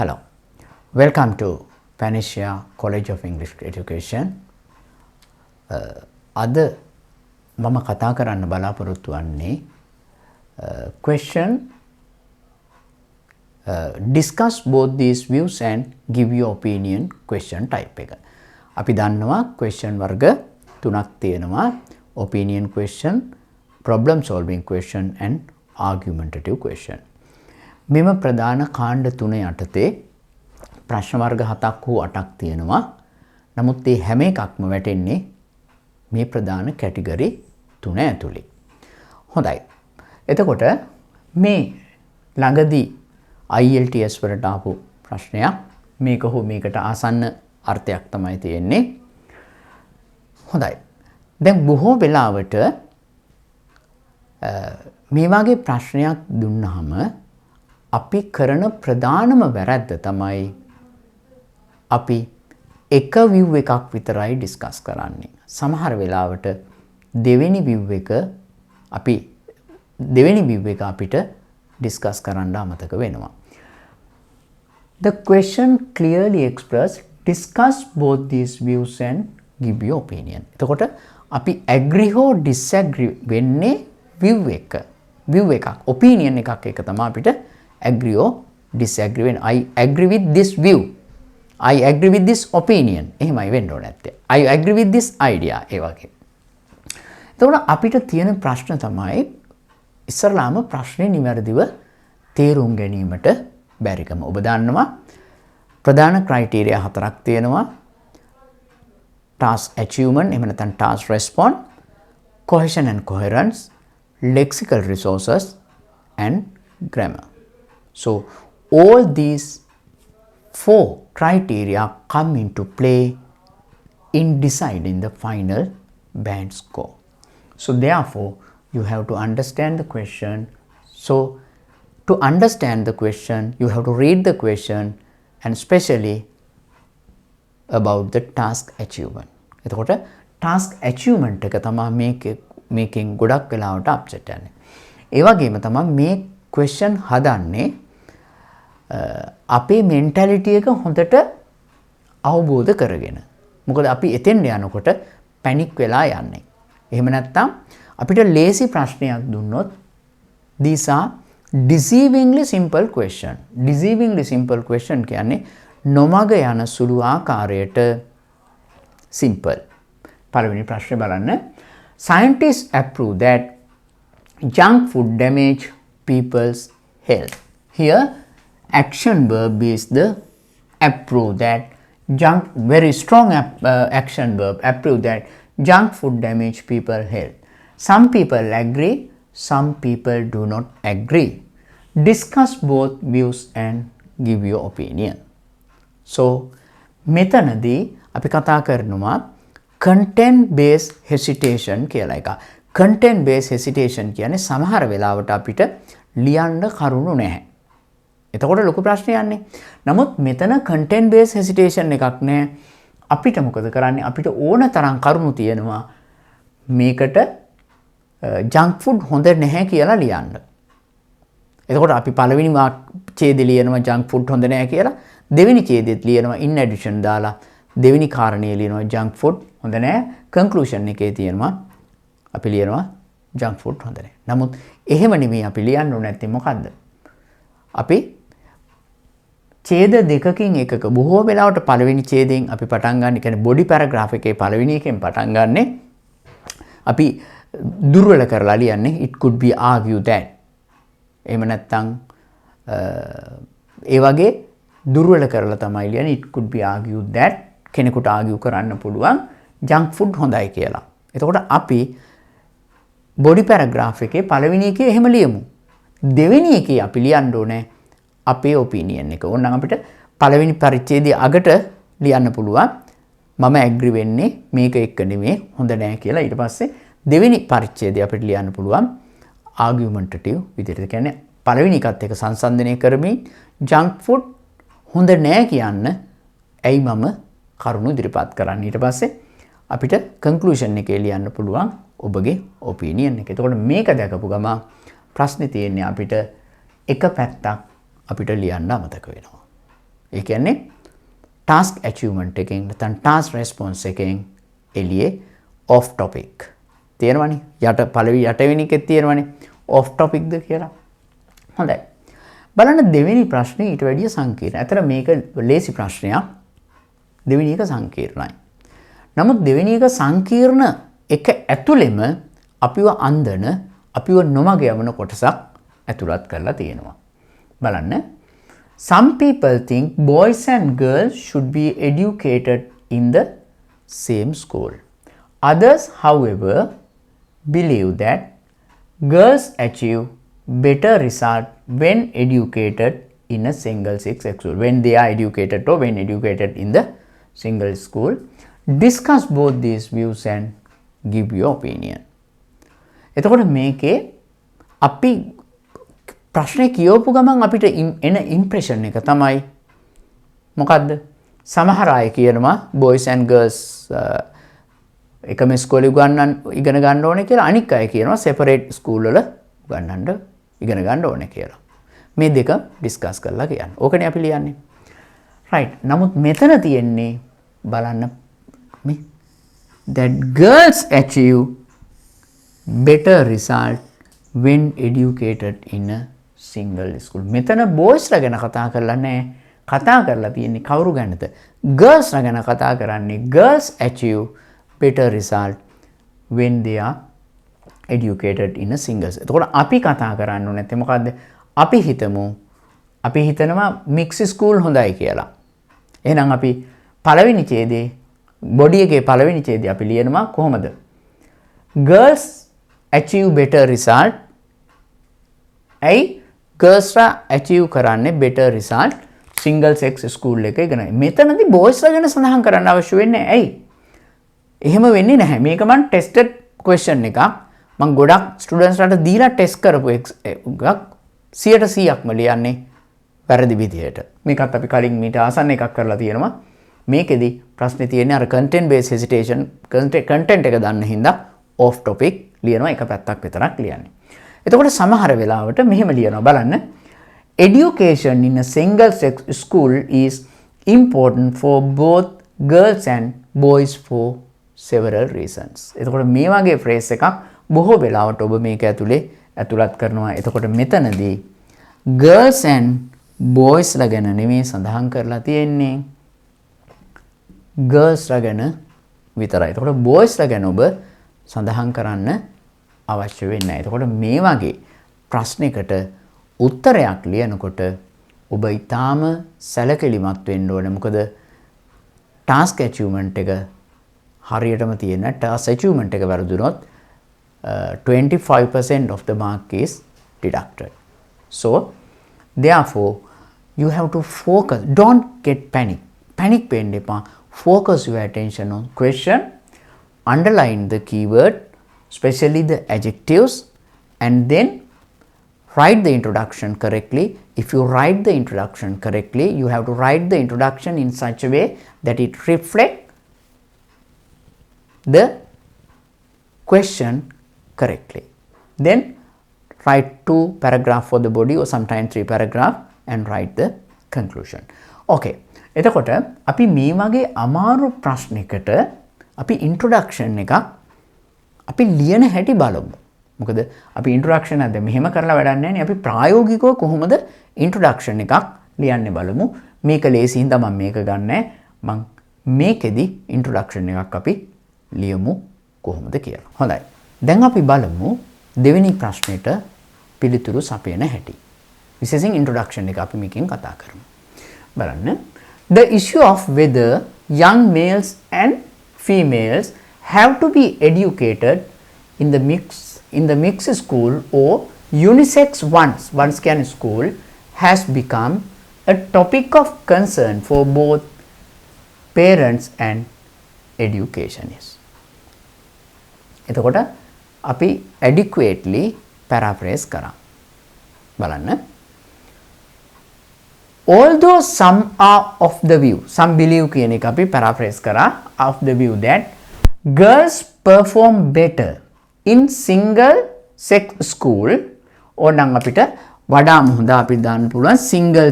Hello, welcome to Panacea College of English Education. අද මම කතා කරන්න බලාපොරොත්තු වන්නේ question discuss both these views and give your opinion question type එක. අපි දන්නවා question වර්ග තුනක් තියෙනවා. opinion question, problem solving question and argumentative question. මෙම ප්‍රධාන කාණ්ඩ තුන යටතේ ප්‍රශ්න වර්ග 7ක් හෝ 8ක් තියෙනවා. නමුත් මේ හැම එකක්ම වැටෙන්නේ මේ ප්‍රධාන කැටගරි තුන ඇතුලේ. හොඳයි. එතකොට මේ ළඟදී IELTS වලට ආපු ප්‍රශ්නයක් මේක හෝ මේකට ආසන්න අර්ථයක් තමයි තියෙන්නේ. හොඳයි. දැන් බොහෝ වෙලාවට මේ වගේ ප්‍රශ්නයක් දුන්නාම අපි කරන ප්‍රධානම වැරද්ද තමයි අපි එක view එකක් විතරයි ඩිස්කස් කරන්නේ. සමහර වෙලාවට දෙවෙනි view එක අපිට ඩිස්කස් කරන්න අමතක වෙනවා. The question clearly express discuss both these views and give your opinion. එතකොට අපි agree හෝ disagree වෙන්නේ view එකක් opinion එකක් එක තමයි අපිට agree or disagree වෙන. I agree with this view. I agree with this opinion. එහෙමයි වෙන්න ඕනේ නැත්තේ. I agree with this idea ඒ වගේ. එතකොට අපිට තියෙන ප්‍රශ්න තමයි ඉස්සරලාම ප්‍රශ්නේ නිවැරදිව තේරුම් ගැනීමට බැරිකම. ඔබ දන්නවා ප්‍රධාන ක්‍රයිටීරියා 4ක් තියෙනවා. task achievement, එහෙම නැත්නම් task response, cohesion and coherence, lexical resources and grammar. So all these 4 criteria come into play in deciding the final band score. So therefore you have to understand the question. So to understand the question you have to read the question and especially about the task achievement. එතකොට task achievement එක තමයි මේකෙන් ගොඩක් වෙලාවට upset යන්නේ. ඒ වගේම තමයි මේ question හදන්නේ අපේ mentality එක හොඳට අවබෝධ කරගෙන. මොකද අපි එතෙන් යනකොට පැනික් වෙලා යන්නේ. එහෙම නැත්නම් අපිට ලේසි ප්‍රශ්නයක් දුන්නොත් these are deceivingly simple question. Deceivingly simple question කියන්නේ නොමග යන සුළු ආකාරයට simple. පළවෙනි ප්‍රශ්නේ බලන්න. Scientists approve that junk food damage people's health. Here action verb is the approve that very strong action verb approve that junk food damage people's health. Some people agree, some people do not agree. Discuss both views and give your opinion. So මෙතනදී අපි කතා කරනවා content based hesitation කියලා එක. content based hesitation කියන්නේ සමහර වෙලාවට අපිට ලියන්න කරුණු නැහැ. එතකොට ලොකු ප්‍රශ්නයක් යන්නේ. නමුත් මෙතන content based hesitation එකක් නැහැ. අපිට මොකද කරන්නේ? අපිට ඕන තරම් කරුණු තියෙනවා මේකට junk food හොඳ නැහැ කියලා ලියන්න. එතකොට අපි පළවෙනි ඡේදෙ ලියනවා junk food හොඳ නැහැ කියලා. දෙවෙනි ඡේදෙත් ලියනවා in addition දාලා දෙවෙනි කාරණේ ලියනවා junk food හොඳ නැහැ. conclusion එකේ තියෙනවා අපි ලියනවා junk food හොඳ නැහැ. නමුත් එහෙම නෙමෙයි අපි ලියන්න ඕනේ නැත්තේ මොකද්ද? අපි ඡේද දෙකකින් එකක බොහෝ වෙලාවට පළවෙනි ඡේදයෙන් අපි පටන් ගන්න. කියන්නේ body paragraph එකේ පළවෙනි එකෙන් පටන් ගන්නෙ. අපි දුර්වල කරලා ලියන්නේ it could be argue that. එහෙම නැත්නම් ඒ වගේ දුර්වල කරලා තමයි ලියන්නේ it could be argue that. කෙනෙකුට argue කරන්න පුළුවන් junk food හොඳයි කියලා. එතකොට අපි body paragraph එකේ පළවෙනි එකේ එහෙම ලියමු. දෙවෙනි එකේ අපි ලියන්න ඕනේ අපේ opinion එක. ඕනනම් අපිට පළවෙනි පරිච්ඡේදයේ අගට ලියන්න පුළුවන් මම agree වෙන්නේ මේක එක්ක නෙමෙයි හොඳ නෑ කියලා. ඊට පස්සේ දෙවෙනි පරිච්ඡේදයේ අපිට ලියන්න පුළුවන් argumentative විදිහට. කියන්නේ පළවෙනි එකත් එක්ක සංසන්දනය කරමින් junk food හොඳ නෑ කියන්න ඇයි මම කරුණු ඉදිරිපත් කරන්නේ. ඊට පස්සේ අපිට conclusion එකේ ලියන්න පුළුවන් ඔබගේ opinion එක. එතකොට මේක දැකපු ගමන් ප්‍රශ්නේ තියෙන්නේ අපිට එක පැත්තක් අපිට ලියන්න අමතක වෙනවා. ඒ කියන්නේ task achievement එකෙන් නැත්නම් task response එකෙන් එළියේ off topic තියෙනවනේ. යටවෙනි එකේ තියෙනවනේ off topic ද කියලා. හොඳයි. බලන්න දෙවෙනි ප්‍රශ්නේ ඊට වැඩිය සංකීර්ණයි. අතන මේක ලේසි ප්‍රශ්නයක්. දෙවෙනි එක සංකීර්ණයි. නමුත් දෙවෙනි එක සංකීර්ණ එක ඇතුළෙම අපිව අන්දන අපිව නොමග යවන කොටසක් ඇතුළත් කරලා තියෙනවා. බලන්න. Some people think boys and girls should be educated in the same school. Others, however, believe that girls achieve better result when educated in a single sex school. When they are educated or when educated in the single school. Discuss both these views and give your opinion. එතකොට මේකේ අපි ප්‍රශ්නේ කියවපු ගමන් අපිට එන impression එක තමයි මොකද්ද? සමහර අය කියනවා boys and girls එකම ස්කෝලේ ඉගෙන ගන්න ඕනේ කියලා. අනික් අය කියනවා separate ස්කූල් වල ඉගෙන ගන්න ඕනේ කියලා. මේ දෙක ඩිස්කස් කරලා කියන්නේ. ඕකනේ අපි ලියන්නේ. right. නමුත් මෙතන තියෙන්නේ බලන්න මේ that girls achieve better result when educated in a single school. මෙතන boys ලා ගැන කතා කරලා නැහැ. කතා කරලා තියෙන්නේ කවුරු ගැනද? girls ලා ගැන කතා කරන්නේ. girls achieve better result when they are educated in a single. එතකොට අපි කතා කරන්න ඕනේ නැත්නම් මොකද්ද? අපි හිතනවා mix school හොඳයි කියලා. එහෙනම් අපි පළවෙනි ඡේදයේ body එකේ පළවෙනි ඡේදය අපි ලියනවා කොහොමද? girls achieve better result. ඇයි girls ලා achieve කරන්නේ better result single sex school එක ඉගෙන. මෙතනදී boys ලා ගැන සඳහන් කරන්න අවශ්‍ය වෙන්නේ ඇයි? එහෙම වෙන්නේ නැහැ. මේක මම tested question එකක්. මම ගොඩක් ස්ටුඩන්ට්ස් ලාට දීලා ටෙස්ට් කරපු එකක් 100%ක්ම ලියන්නේ වැරදි විදිහට. මේකත් අපි කලින් මීට ආසන්න එකක් කරලා තියෙනවා. මේකෙදි ප්‍රශ්නේ තියෙන්නේ අර content based hesitation content එක දන්න හින්දා off topic ලියනවා එක පැත්තක් විතරක් ලියන්නේ. එතකොට සමහර වෙලාවට මෙහෙම ලියනවා බලන්න. Education in a single sex school is important for both girls and boys for several reasons. එතකොට මේ වගේ phrase එකක් බොහෝ වෙලාවට ඔබ මේක ඇතුළත් කරනවා. එතකොට මෙතනදී girls and boys ලා ගැන නෙමෙයි සඳහන් කරලා තියෙන්නේ. girls ලා ගැන විතරයි. එතකොට boys ලා ගැන ඔබ සඳහන් කරන්න අවශ්‍ය වෙන්නේ නැහැ. එතකොට මේ වගේ ප්‍රශ්නයකට උත්තරයක් ලියනකොට ඔබ ඊටාම සැලකිලිමත් වෙන්න ඕනේ. මොකද task achievement එක හරියටම තියෙන task achievement එක වැරදුනොත් 25% of the mark is deducted. So, therefore, you have to focus. Don't get panic. Panic වෙන්න එපා. Focus your attention on question. Underline the keyword, especially the adjectives, and then write the introduction correctly. If you write the introduction correctly, you have to write the introduction in such a way that it reflects the question correctly. Then write 2 paragraphs for the body or sometimes 3 paragraphs and write the conclusion. Okay. එතකොට අපි මේ වගේ අමාරු ප්‍රශ්නයකට අපි introduction එකක් අපි ලියන හැටි බලමු. මොකද අපි introduction අද මෙහෙම කරලා වැඩක් නැහැ නේ. අපි ප්‍රායෝගිකව කොහොමද introduction එකක් ලියන්නේ බලමු. මේක ලේසි හින්දා මම මේක ගන්නෑ. මම මේකෙදි introduction එකක් අපි ලියමු කොහොමද කියලා. හොඳයි. දැන් අපි බලමු දෙවෙනි ප්‍රශ්නෙට පිළිතුරු සපයන හැටි. විශේෂයෙන් introduction එක අපි මේකෙන් කතා කරමු. බලන්න. The issue of whether young males and females have to be educated in the mixed school or unisex once can school has become a topic of concern for both parents and educationists. එතකොට අපි adequately paraphrase කරා. බලන්න. Although some are of the view, some believe කියන එක අපි paraphrase කරා, of the view that girls perform better in single sex school, ඕනනම් අපිට වඩාම හොඳ අපි දාන්න පුළුවන් single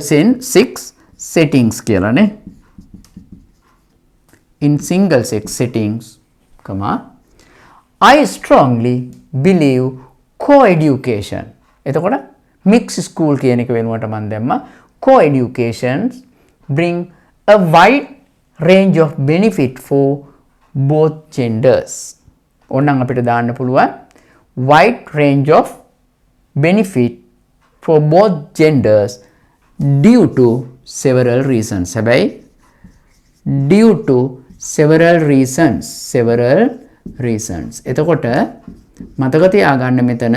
sex settings කියලා නේ. In single sex settings, comma, I strongly believe co-education. එතකොට mixed school කියන එක වෙනුවට මම දැම්මා co-educations bring a wide range of benefit for both genders. ඕනනම් අපිට දාන්න පුළුවන් wide range of benefit for both genders due to several reasons. හැබැයි due to several reasons. එතකොට මතක තියාගන්න මෙතන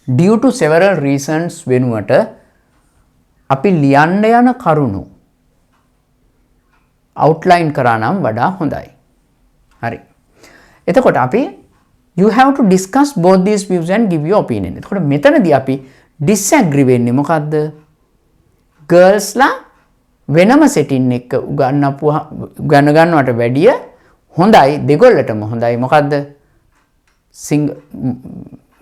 due to several reasons වෙනුවට අපි ලියන්න යන කරුණු outline කරා නම් වඩා හොඳයි. හරි. එතකොට අපි you have to discuss both these views and give your opinion. එතකොට මෙතනදී අපි disagree වෙන්නේ මොකද්ද? girls ලා වෙනම setting එක ගන්නවට වැඩිය හොඳයි දෙගොල්ලටම හොඳයි මොකද්ද?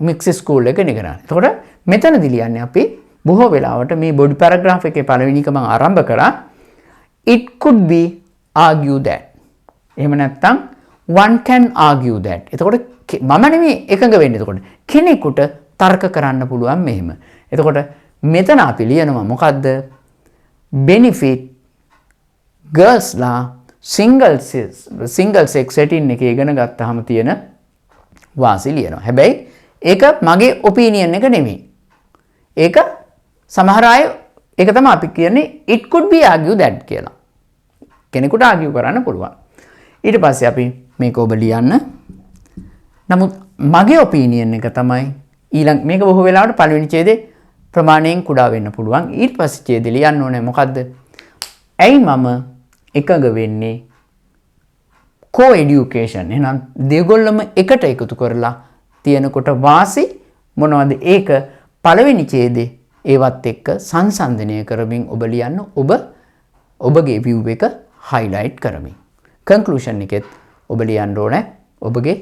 mixed school එක ඉගෙන ගන්න. එතකොට මෙතනදී ලියන්නේ අපි බොහෝ වෙලාවට මේ body paragraph එකේ පළවෙනි එක මම ආරම්භ කරා it could be argue that. එහෙම නැත්නම් one can argue that. එතකොට මම නෙමෙයි එකඟ වෙන්නේ. එතකොට කෙනෙකුට තර්ක කරන්න පුළුවන් මෙහෙම. එතකොට මෙතන අපි ලියනවා මොකද්ද? benefit girls ලා single sex setting එකේ ඉගෙන ගත්තාම තියෙන වාසි ලියනවා. හැබැයි ඒක මගේ opinion එක නෙමෙයි. ඒක සමහර අය ඒක තමයි අපි කියන්නේ it could be argue that කියලා. කෙනෙකුට argue කරන්න පුළුවන්. ඊට පස්සේ අපි මේක ඔබ ලියන්න. නමුත් මගේ opinion එක තමයි ඊළඟ මේක බොහෝ වෙලාවට පළවෙනි ඡේදේ ප්‍රමාණයෙන් කුඩා වෙන්න පුළුවන්. ඊට පස්සේ ඡේදේ ලියන්න ඕනේ මොකද්ද? ඇයි මම එකඟ වෙන්නේ co-education. එහෙනම් දෙගොල්ලම එකට එකතු කරලා තියෙනකොට වාසි මොනවද? ඒක පළවෙනි ඡේදේ ඒවත් එක්ක සංසන්දනය කරමින් ඔබ ලියන්න ඔබගේ view එක highlight කරමින්. conclusion එකෙත් ඔබ ලියන්න ඕනේ ඔබගේ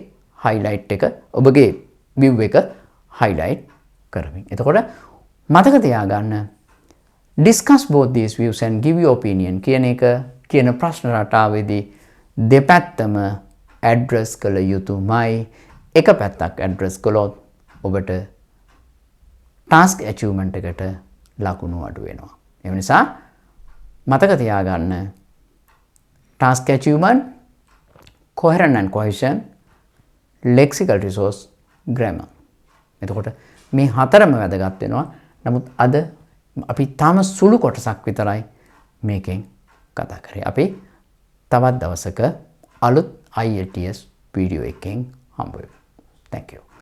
highlight එක ඔබගේ view එක highlight කරමින්. එතකොට මතක තියාගන්න discuss both these views and give your opinion කියන ප්‍රශ්න රටාවේදී දෙපැත්තම address කළ යුතුමයි. එක පැත්තක් address කළොත් ඔබට task achievement එකට ලකුණු අඩු වෙනවා. ඒ නිසා මතක තියාගන්න task achievement, coherent and cohesion, lexical resource, grammar. එතකොට මේ හතරම වැදගත් වෙනවා. නමුත් අද අපි තාම සුළු කොටසක් විතරයි මේකෙන් කතා කරේ. අපි තවත් දවසක අලුත් IELTS වීඩියෝ එකකින් හම්බ වෙමු. Thank you.